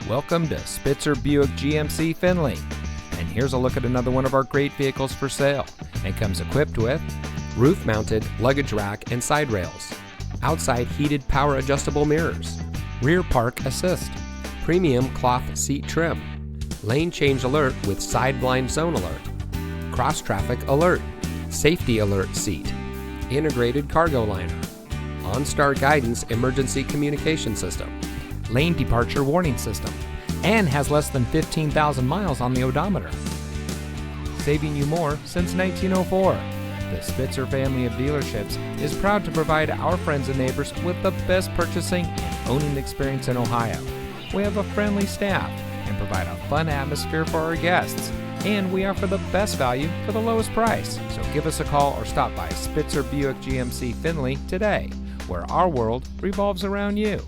Welcome to Spitzer Buick GMC Findlay. And here's a look at another one of our great vehicles for sale. And comes equipped with roof-mounted luggage rack and side rails, outside heated power adjustable mirrors, rear park assist, premium cloth seat trim, lane change alert with side blind zone alert, cross traffic alert, safety alert seat, integrated cargo liner, OnStar guidance emergency communication system, lane departure warning system, and has less than 15,000 miles on the odometer. Saving you more since 1904. The Spitzer family of dealerships is proud to provide our friends and neighbors with the best purchasing and owning experience in Ohio. We have a friendly staff and provide a fun atmosphere for our guests, and we offer the best value for the lowest price. So give us a call or stop by Spitzer Buick GMC Findlay today, where our world revolves around you.